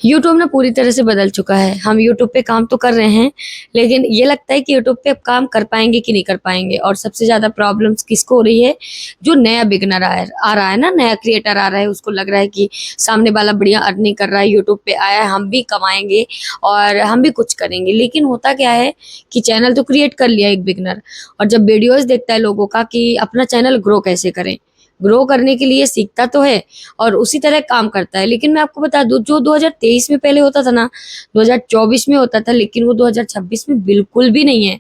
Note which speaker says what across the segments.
Speaker 1: YouTube ना पूरी तरह से बदल चुका है। हम यूट्यूब पे काम तो कर रहे हैं, लेकिन ये लगता है कि यूट्यूब पे अब काम कर पाएँगे कि नहीं कर पाएँगे। और सबसे ज़्यादा प्रॉब्लम्स किसको हो रही है? जो नया बिगिनर आ रहा है ना, नया क्रिएटर आ रहा है, उसको लग रहा है कि सामने वाला बढ़िया अर्निंग कर रहा है, यूट्यूब पे आया है, हम भी कमाएँगे और हम भी कुछ करेंगे। लेकिन होता क्या है कि चैनल तो क्रिएट कर लिया एक बिगिनर, और जब वीडियोज़ देखता है लोगों का कि अपना चैनल ग्रो कैसे करें, ग्रो करने के लिए सीखता तो है और उसी तरह काम करता है। लेकिन मैं आपको बता दूँ, जो 2023 में पहले होता था ना, 2024 में होता था, लेकिन वो 2026 में बिल्कुल भी नहीं है।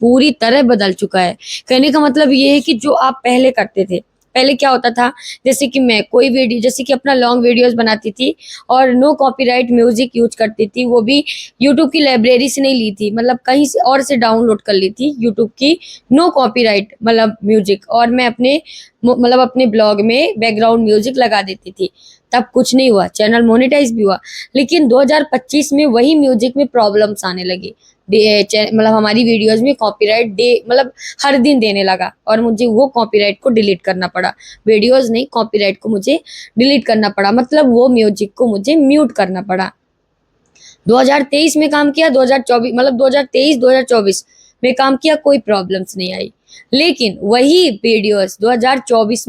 Speaker 1: पूरी तरह बदल चुका है। कहने का मतलब ये है कि जो आप पहले करते थे, पहले क्या होता था, जैसे कि मैं कोई वीडियो, जैसे कि अपना लॉन्ग वीडियोज़ बनाती थी और नो कॉपीराइट म्यूज़िक यूज़ करती थी, वो भी यूट्यूब की लाइब्रेरी से नहीं ली थी, मतलब कहीं से और से डाउनलोड कर ली थी यूट्यूब की नो कॉपीराइट मतलब म्यूज़िक, और मैं अपने मतलब अपने ब्लॉग में बैकग्राउंड म्यूज़िक लगा देती थी। तब कुछ नहीं हुआ, चैनल मोनेटाइज़ भी हुआ। लेकिन 2025 में वही म्यूज़िक में प्रॉब्लम्स आने लगी। मतलब हमारी वीडियोज़ में कॉपीराइट मतलब हर दिन देने लगा और मुझे वो कॉपीराइट को डिलीट करना पड़ा। वीडियोज़ नहीं, कॉपीराइट को मुझे डिलीट करना पड़ा, मतलब वो म्यूज़िक को मुझे म्यूट करना पड़ा। 2023 में काम किया, 2024 मतलब 2023-2024 में काम किया, कोई प्रॉब्लम्स नहीं आई। लेकिन वही वीडियोज़ 2026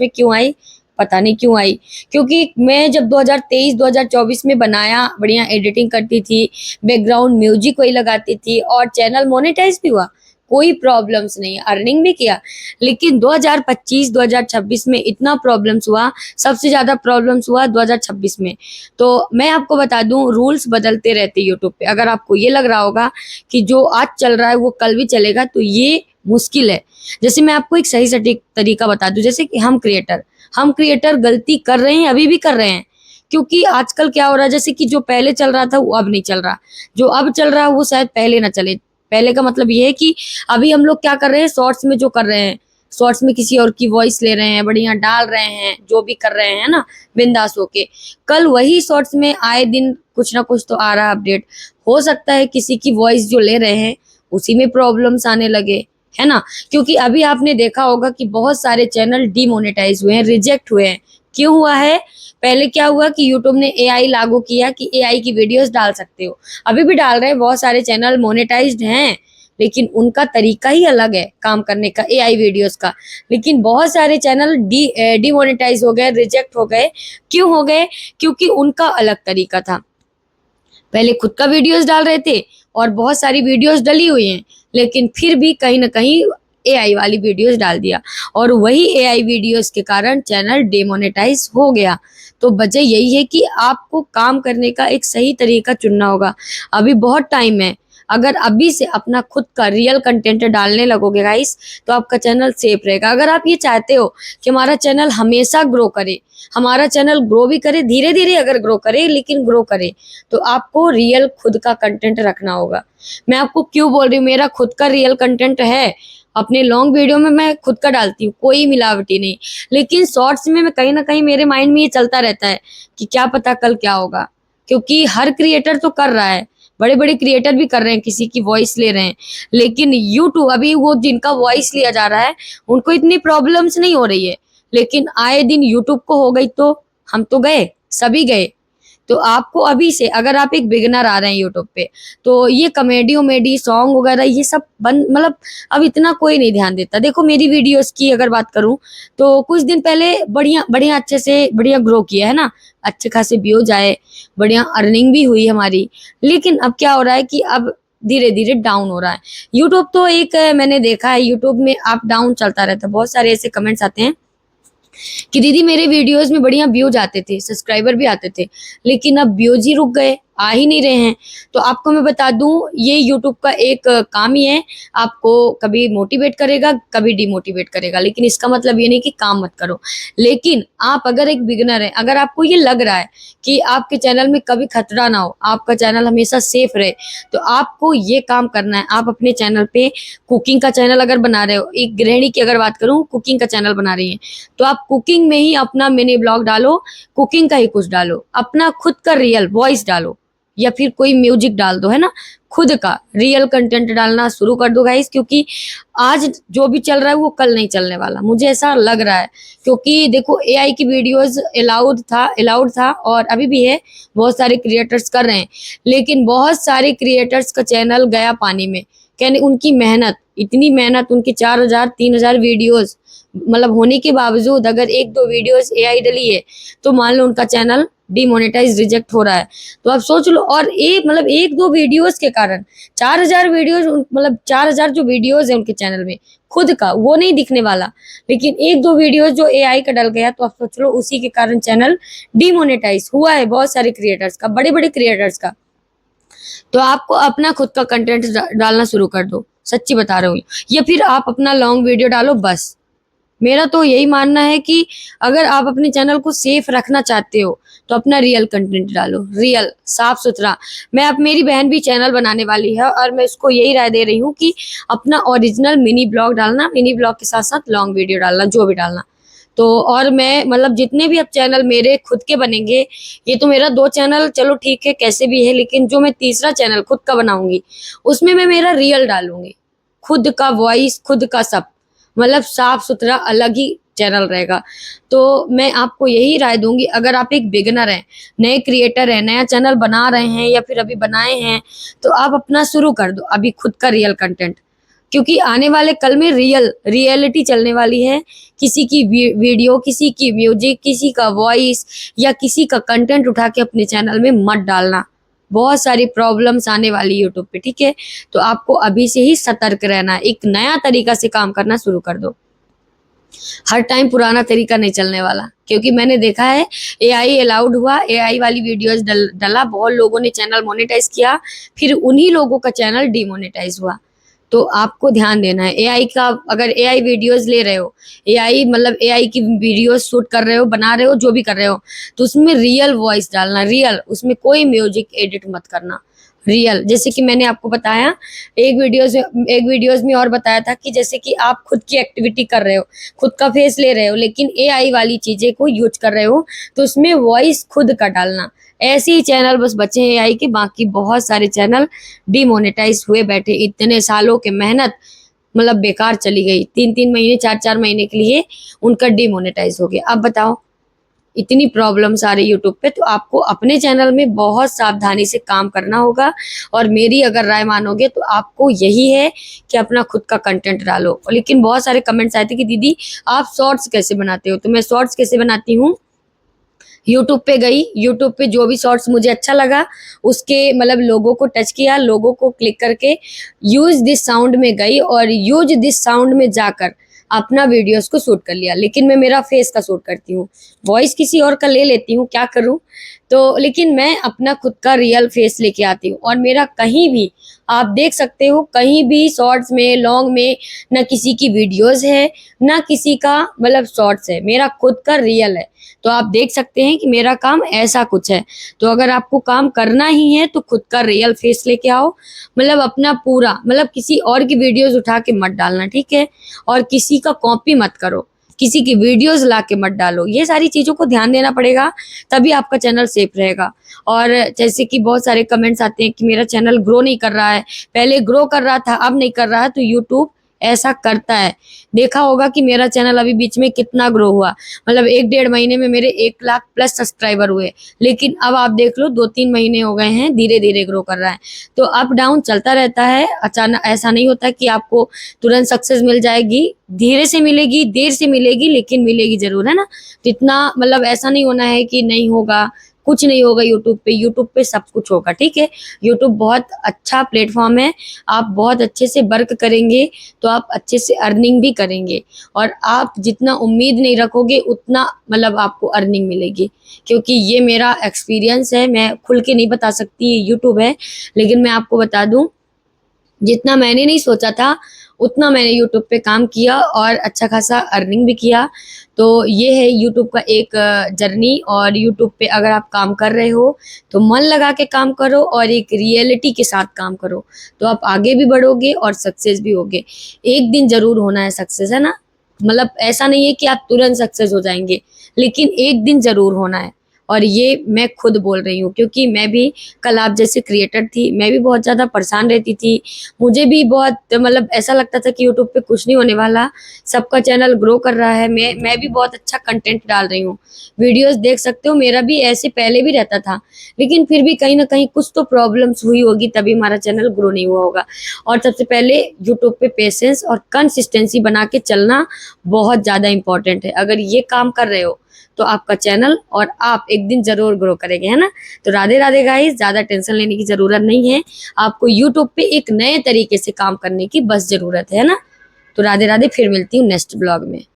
Speaker 1: में क्यों आई? पता नहीं क्यों आई। क्योंकि मैं जब 2023-2024 में बनाया, बढ़िया एडिटिंग करती थी, बैकग्राउंड म्यूज़िक वही लगाती थी और चैनल मोनेटाइज़ भी हुआ। कोई प्रॉब्लम्स नहीं, अर्निंग भी किया। लेकिन 2025-2026 में इतना प्रॉब्लम्स हुआ, सबसे ज़्यादा प्रॉब्लम्स हुआ 2026 में। तो मैं आपको बता दूं, रूल्स बदलते रहते यूट्यूब पे। अगर आपको ये लग रहा होगा कि जो आज चल रहा है वो कल भी चलेगा, तो ये मुश्किल है। जैसे मैं आपको एक सही सटीक तरीका बता दूं, जैसे कि हम क्रिएटर गलती कर रहे हैं, अभी भी कर रहे हैं। क्योंकि आजकल क्या हो रहा है, जैसे कि जो पहले चल रहा था वो अब नहीं चल रहा, जो अब चल रहा है वो शायद पहले ना चले। पहले का मतलब ये है कि अभी हम लोग क्या कर रहे हैं, शॉर्ट्स में जो कर रहे हैं, शॉर्ट्स में किसी और की वॉइस ले रहे हैं, बढ़िया डाल रहे हैं, जो भी कर रहे हैं ना, बिंदास होके। कल वही शॉर्ट्स में आए दिन कुछ ना कुछ तो आ रहा है अपडेट। हो सकता है किसी की वॉइस जो ले रहे हैं उसी में प्रॉब्लम्स आने लगे, है ना? क्योंकि अभी आपने देखा होगा कि बहुत सारे चैनल डीमोनेटाइज हुए हैं, रिजेक्ट हुए हैं। क्यों हुआ है? पहले क्या हुआ कि यूट्यूब ने एआई लागू किया कि एआई की वीडियोस डाल सकते हो। अभी भी डाल रहे हैं, बहुत सारे चैनल मोनेटाइज्ड हैं, लेकिन उनका तरीका ही अलग है काम करने का, एआई वीडियोस का। लेकिन बहुत सारे चैनल डीमोनेटाइज हो गए, रिजेक्ट हो गए। क्यों हो गए? क्योंकि उनका अलग तरीका था। पहले खुद का वीडियोस डाल रहे थे और बहुत सारी वीडियोस डली हुई हैं, लेकिन फिर भी कहीं ना कहीं एआई वाली वीडियोस डाल दिया, और वही एआई वीडियोस के कारण चैनल डिमोनेटाइज हो गया। तो वजह यही है कि आपको काम करने का एक सही तरीका चुनना होगा। अभी बहुत टाइम है। अगर अभी से अपना खुद का रियल कंटेंट डालने लगोगे गाइस, तो आपका चैनल सेफ रहेगा। अगर आप ये चाहते हो कि हमारा चैनल हमेशा ग्रो करे, हमारा चैनल ग्रो भी करे, धीरे धीरे अगर ग्रो करे लेकिन ग्रो करे, तो आपको रियल खुद का कंटेंट रखना होगा। मैं आपको क्यों बोल रही हूँ, मेरा खुद का रियल कंटेंट है। अपने लॉन्ग वीडियो में मैं खुद का डालती हूँ, कोई मिलावटी नहीं। लेकिन शॉर्ट्स में मैं कहीं ना कहीं मेरे माइंड में ये चलता रहता है कि क्या पता कल क्या होगा। क्योंकि हर क्रिएटर तो कर रहा है, बड़े बड़े क्रिएटर भी कर रहे हैं, किसी की वॉइस ले रहे हैं। लेकिन यूट्यूब अभी वो जिनका वॉइस लिया जा रहा है उनको इतनी प्रॉब्लम्स नहीं हो रही है। लेकिन आए दिन यूट्यूब को हो गई तो हम तो गए, सभी गए। तो आपको अभी से, अगर आप एक बिगिनर आ रहे हैं यूट्यूब पे, तो ये कॉमेडी वमेडी सॉन्ग वगैरह ये सब बंद, मतलब अब इतना कोई नहीं ध्यान देता। देखो मेरी वीडियोस की अगर बात करूं, तो कुछ दिन पहले बढ़िया बढ़िया अच्छे से बढ़िया ग्रो किया है ना, अच्छे खासे व्यूज आए, बढ़िया अर्निंग भी हुई हमारी। लेकिन अब क्या हो रहा है कि अब धीरे धीरे डाउन हो रहा है यूट्यूब। तो एक मैंने देखा है यूट्यूब में अप डाउन चलता रहता है। बहुत सारे ऐसे कमेंट्स आते हैं कि दीदी मेरे वीडियोस में बढ़िया व्यूज आते थे, सब्सक्राइबर भी आते थे, लेकिन अब व्यूज ही रुक गए, आ ही नहीं रहे हैं। तो आपको मैं बता दूं, ये यूट्यूब का एक काम ही है, आपको कभी मोटिवेट करेगा, कभी डिमोटिवेट करेगा। लेकिन इसका मतलब ये नहीं कि काम मत करो। लेकिन आप अगर एक बिगिनर है, अगर आपको ये लग रहा है कि आपके चैनल में कभी खतरा ना हो, आपका चैनल हमेशा सेफ रहे, तो आपको ये काम करना है। आप अपने चैनल पे कुकिंग का चैनल अगर बना रहे हो, एक गृहिणी की अगर बात करूं, कुकिंग का चैनल बना रही है, तो आप कुकिंग में ही अपना मिनी ब्लॉग डालो, कुकिंग का ही कुछ डालो, अपना खुद का रियल वॉइस डालो। या फिर कोई म्यूजिक डाल दो, है ना, खुद का रियल कंटेंट डालना शुरू कर दो गाइस, क्योंकि आज जो भी चल रहा है वो कल नहीं चलने वाला, मुझे ऐसा लग रहा है। क्योंकि देखो एआई की वीडियोस अलाउड था और अभी भी है, बहुत सारे क्रिएटर्स कर रहे हैं, लेकिन बहुत सारे क्रिएटर्स का चैनल गया पानी में। कहने उनकी मेहनत, इतनी मेहनत, उनकी 4,000 3,000 वीडियोस मतलब होने के बावजूद अगर एक दो वीडियोस एआई डली है तो मान लो उनका चैनल डिमोनेटाइज रिजेक्ट हो रहा है। तो आप सोच लो, और एक दो वीडियोस के कारण 4,000 वीडियोस, मतलब 4,000 जो वीडियोस है उनके चैनल में खुद का, वो नहीं दिखने वाला, लेकिन एक दो वीडियोस जो एआई का डल गया तो आप सोच लो उसी के कारण चैनल डिमोनेटाइज हुआ है बहुत सारे क्रिएटर्स का, बड़े बड़े क्रिएटर्स का। तो आपको अपना खुद का कंटेंट डालना शुरू कर दो, सच्ची बता रहा हूँ, या फिर आप अपना लॉन्ग वीडियो डालो बस। मेरा तो यही मानना है कि अगर आप अपने चैनल को सेफ रखना चाहते हो तो अपना रियल कंटेंट डालो, रियल साफ सुथरा। मेरी बहन भी चैनल बनाने वाली है और मैं उसको यही राय दे रही हूँ कि अपना ओरिजिनल मिनी ब्लॉग डालना, मिनी ब्लॉग के साथ साथ लॉन्ग वीडियो डालना, जो भी डालना। तो और मैं मतलब जितने भी अब चैनल मेरे खुद के बनेंगे, ये तो मेरा 2 चैनल चलो ठीक है कैसे भी है, लेकिन जो मैं तीसरा चैनल खुद का बनाऊंगी उसमें मैं मेरा रियल डालूंगी, खुद का वॉइस, खुद का सब, मतलब साफ सुथरा अलग ही चैनल रहेगा। तो मैं आपको यही राय दूंगी, अगर आप एक बिगिनर हैं, नए क्रिएटर हैं, नया चैनल बना रहे हैं या फिर अभी बनाए हैं, तो आप अपना शुरू कर दो अभी खुद का रियल कंटेंट, क्योंकि आने वाले कल में रियलिटी चलने वाली है। किसी की वीडियो, किसी की म्यूजिक, किसी का वॉइस या किसी का कंटेंट उठा के अपने चैनल में मत डालना, बहुत सारी प्रॉब्लम्स आने वाली यूट्यूब पे, ठीक है। तो आपको अभी से ही सतर्क रहना है, एक नया तरीका से काम करना शुरू कर दो। हर टाइम पुराना तरीका नहीं चलने वाला, क्योंकि मैंने देखा है एआई अलाउड हुआ, एआई वाली वीडियोस डला, बहुत लोगों ने चैनल मोनेटाइज किया, फिर उन्हीं लोगों का चैनल डिमोनेटाइज हुआ। तो आपको ध्यान देना है, एआई का अगर एआई वीडियोस ले रहे हो, एआई मतलब एआई की वीडियोस शूट कर रहे हो, बना रहे हो, जो भी कर रहे हो, तो उसमें रियल वॉइस डालना, रियल, उसमें कोई म्यूजिक एडिट मत करना, रियल। जैसे कि मैंने आपको बताया एक वीडियोस में और बताया था कि जैसे कि आप खुद की एक्टिविटी कर रहे हो, खुद का फेस ले रहे हो, लेकिन एआई वाली चीजें को यूज कर रहे हो, तो उसमें वॉइस खुद का डालना। ऐसे ही चैनल बस बचे हैं एआई के, बाकी बहुत सारे चैनल डिमोनेटाइज हुए बैठे, इतने सालों के मेहनत मतलब बेकार चली गई, 3-3 महीने 4-4 महीने के लिए उनका डिमोनेटाइज हो गया। अब बताओ, इतनी प्रॉब्लम्स आ रही यूट्यूब पे, तो आपको अपने चैनल में बहुत सावधानी से काम करना होगा। और मेरी अगर राय मानोगे तो आपको यही है कि अपना खुद का कंटेंट डालो। लेकिन बहुत सारे कमेंट्स आए थे कि दीदी आप शॉर्ट्स कैसे बनाते हो, तो मैं शॉर्ट्स कैसे बनाती हूँ, यूट्यूब पे गई, यूट्यूब पे जो भी शॉर्ट्स मुझे अच्छा लगा उसके मतलब लोगों को टच किया, लोगों को क्लिक करके यूज दिस साउंड में गई और यूज दिस साउंड में जाकर अपना वीडियोस को शूट कर लिया। लेकिन मैं मेरा फेस का शूट करती हूँ, वॉइस किसी और का ले लेती हूँ, क्या करूँ। तो लेकिन मैं अपना खुद का रियल फेस लेके आती हूँ, और मेरा कहीं भी आप देख सकते हो, कहीं भी शॉर्ट्स में, लॉन्ग में, ना किसी की वीडियोस है, ना किसी का मतलब शॉर्ट्स है, मेरा खुद का रियल है। तो आप देख सकते हैं कि मेरा काम ऐसा कुछ है। तो अगर आपको काम करना ही है तो खुद का रियल फेस लेके आओ, मतलब अपना पूरा, मतलब किसी और की वीडियोस उठा के मत डालना, ठीक है, और किसी का कॉपी मत करो, किसी की वीडियोस ला के मत डालो। ये सारी चीज़ों को ध्यान देना पड़ेगा, तभी आपका चैनल सेफ रहेगा। और जैसे कि बहुत सारे कमेंट्स आते हैं कि मेरा चैनल ग्रो नहीं कर रहा है, पहले ग्रो कर रहा था अब नहीं कर रहा है, तो यूट्यूब ऐसा करता है। देखा होगा कि मेरा चैनल अभी बीच में कितना ग्रो हुआ, मतलब 1-1.5 महीने में मेरे 1 लाख प्लस सब्सक्राइबर हुए, लेकिन अब आप देख लो 2-3 महीने हो गए हैं, धीरे धीरे ग्रो कर रहा है। तो अप डाउन चलता रहता है, अचानक ऐसा नहीं होता कि आपको तुरंत सक्सेस मिल जाएगी, धीरे से मिलेगी, देर से मिलेगी, लेकिन मिलेगी जरूर, है ना। तो इतना मतलब ऐसा नहीं होना है कि नहीं होगा, कुछ नहीं होगा यूट्यूब पे सब कुछ होगा, ठीक है। यूट्यूब बहुत अच्छा प्लेटफॉर्म है, आप बहुत अच्छे से वर्क करेंगे तो आप अच्छे से अर्निंग भी करेंगे, और आप जितना उम्मीद नहीं रखोगे उतना मतलब आपको अर्निंग मिलेगी, क्योंकि ये मेरा एक्सपीरियंस है, मैं खुल के नहीं बता सकती, यूट्यूब है, लेकिन मैं आपको बता दूं, जितना मैंने नहीं सोचा था उतना मैंने यूट्यूब पे काम किया और अच्छा खासा अर्निंग भी किया। तो ये है यूट्यूब का एक जर्नी, और यूट्यूब पे अगर आप काम कर रहे हो तो मन लगा के काम करो और एक रियलिटी के साथ काम करो, तो आप आगे भी बढ़ोगे और सक्सेस भी होगे। एक दिन जरूर होना है सक्सेस, है ना, मतलब ऐसा नहीं है कि आप तुरंत सक्सेस हो जाएंगे, लेकिन एक दिन जरूर होना है। और ये मैं खुद बोल रही हूँ, क्योंकि मैं भी कल आप जैसे क्रिएटर थी, मैं भी बहुत ज़्यादा परेशान रहती थी। मुझे भी बहुत मतलब ऐसा लगता था कि यूट्यूब पे कुछ नहीं होने वाला, सबका चैनल ग्रो कर रहा है, मैं भी बहुत अच्छा कंटेंट डाल रही हूँ। वीडियोस देख सकते हो, मेरा भी ऐसे पहले भी रहता था, लेकिन फिर भी कहीं ना कहीं कुछ तो प्रॉब्लम्स हुई होगी, तभी हमारा चैनल ग्रो नहीं हुआ होगा। और सबसे पहले यूट्यूब पे पेशेंस और कंसिस्टेंसी बना के चलना बहुत ज़्यादा इंपॉर्टेंट है। अगर ये काम कर रहे हो तो आपका चैनल और आप एक दिन जरूर ग्रो करेंगे, है ना। तो राधे राधे गाइस, ज़्यादा टेंशन लेने की ज़रूरत नहीं है। आपको यूट्यूब पे एक नए तरीके से काम करने की बस ज़रूरत है ना। तो राधे राधे, फिर मिलती हूँ नेक्स्ट ब्लॉग में।